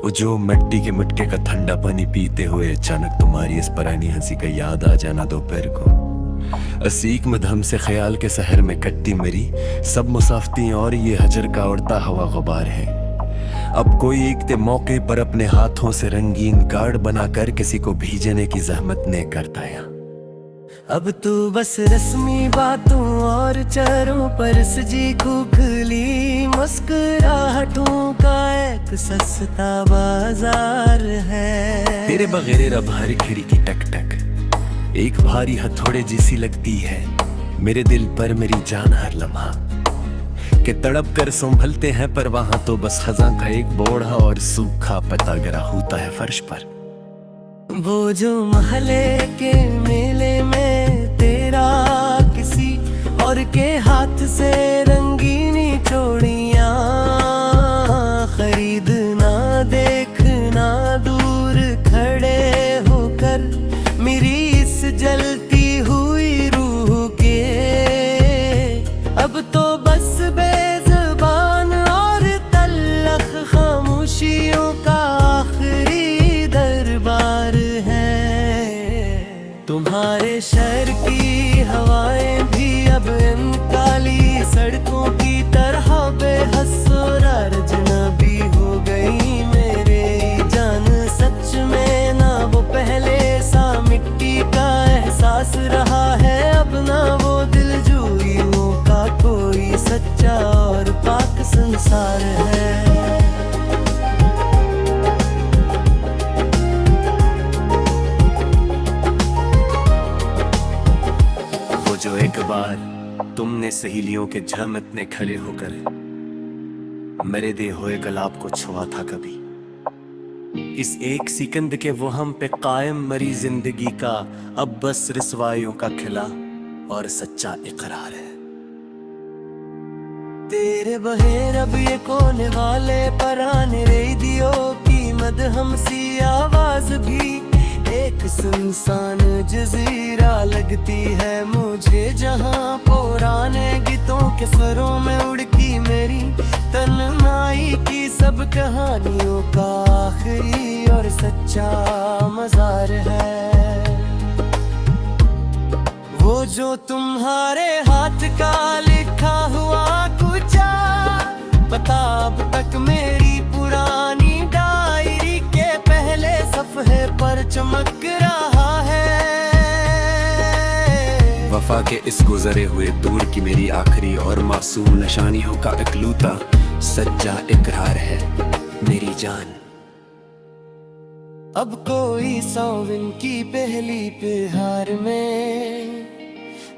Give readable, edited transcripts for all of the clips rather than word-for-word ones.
वो जो मिट्टी के मटके का ठंडा पानी पीते हुए अचानक तुम्हारी इस पुरानी हंसी का याद आ जाना दोपहर को। असीक मदहम से ख्याल के शहर में कट्टी मरी सब मुसाफती और ये हजर का उड़ता हवा गुबार है। अब कोई एकते मौके पर अपने हाथों से रंगीन कार्ड बनाकर किसी को भेजने की जहमत ने करता है। अब तू बस रस्मी बातों और चेहरों पर सजी खोखली मुस्कुराहटों का एक सस्ता बाजार है। तेरे बगैर अब हर खिड़की टक टक एक भारी हथौड़े जैसी लगती है मेरे दिल पर मेरी जान हर लम्हा के तड़प कर संभलते हैं, पर वहां तो बस खजा का एक बोढ़ा और सूखा पत्ता गिरा होता है फर्श पर। वो जो महले के मेले में तेरा किसी और के हाथ से रंगीनी चूड़ियां खरीदना देखना दूर खड़े होकर मेरी इस जलती हुई रूह के। अब तो बस बेज़बान और तल्ख खामोशियों का आखिरी दरबार है। तुम्हारे शहर की हवाएं भी अब इन काली सड़कों की तरह बेहस और अजनबी हो गई मेरे जान। सच में ना वो पहले सा मिट्टी का एहसास रहा है, अब ना वो दिलजोइयों का कोई सच्चा और पाक संसार है। जो एक बार तुमने सहेलियों के झमत ने खड़े होकर मेरे दे हुए गुलाब को छुआ था कभी, इस एक सिकंद के वो हम पे कायम मरी जिंदगी का अब बस रिसवाइयों का खिला और सच्चा इकरार है। तेरे बहेर अब ये कोने वाले पराने रेडियो की मदहम सी आवाज भी एक सुनसान जजीरा लगती है मुझे, जहां पुराने गीतों के स्वरों में उड़ती मेरी तन्हाई की सब कहानियों का आखिरी और सच्चा मजार है। वो जो तुम्हारे हाथ का लिखा हुआ कुछ पता अब तक मेरी पुरानी डायरी के पहले सफ़े पर चमक रहा है। वफा के इस गुजरे हुए दूर की मेरी आखिरी और मासूम निशानियों का इकलौता सच्चा इकरार है मेरी जान। अब कोई सौविन की पहली पिहार में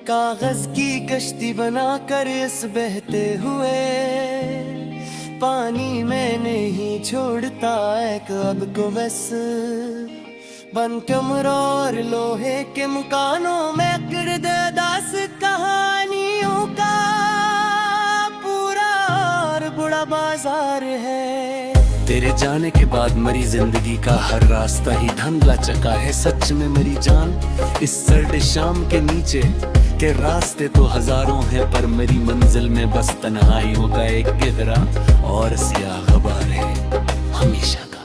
कागज की कश्ती बनाकर इस बहते हुए पानी में नहीं छोड़ता एक अब को बस बन कमरों और लोहे के मकानों में किरदास कहानियों का पूरा और बड़ा बाजार है। तेरे जाने के बाद मरी जिंदगी का हर रास्ता ही धंधला चका है सच में मेरी जान। इस सर्द शाम के नीचे के रास्ते तो हजारों हैं, पर मेरी मंजिल में बस तन्हाइयों का एक गहरा और स्याह गबार है हमेशा का।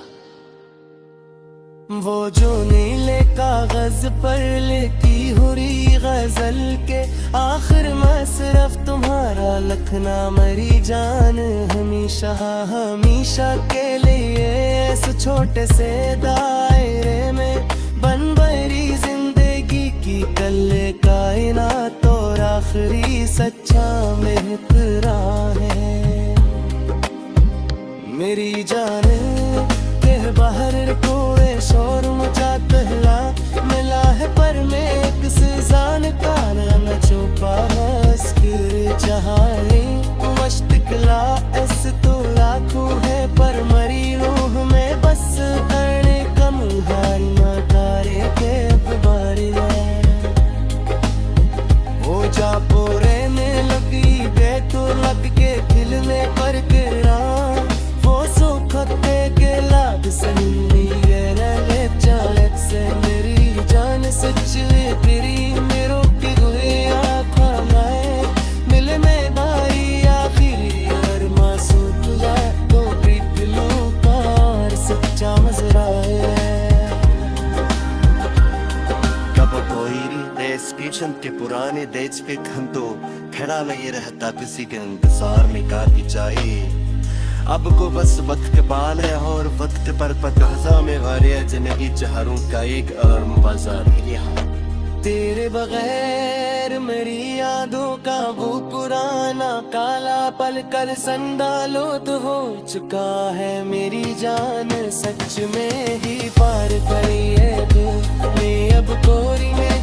वो जो नीले कागज पर लिखी हुई गजल के आखिर में सिर्फ तुम्हारा लखना मरी जान। हमेशा हमेशा के लिए इस छोटे से दायरे में बन भरी जिंदगी की कल कायनात और आखिरी सच्चा मेहतरा है मेरी जान। के बाहर कोई शोर मुझा कहला मिला है, पर मैं एक जान का न छुपा मस्किर चाहे मश्तकला ऐस तो लाखों है, पर मरी रूह में बस करने कम हार मकारे के बारी हो जा पोरे में लगी बे तो लग के खिलने पर गिरा वो सो खत्ते के लाद सन्नी गे चालक से मेरी हुई देश स्टेशन के पुराने देश पे खंतो खड़ा नहीं रहता किसी के इंतजार में काटी चाहिए अब को बस वक्त के पाल है और वक्त पर पतहजा में वारिया जिंदगी चारों का एक अरम बाजार है यहाँ तेरे बगैर मेरी यादों का वो पुराना काला पल कर संडालोद हो चुका है मेरी जान सच में ही पार करी है तू मैं अब कोरी में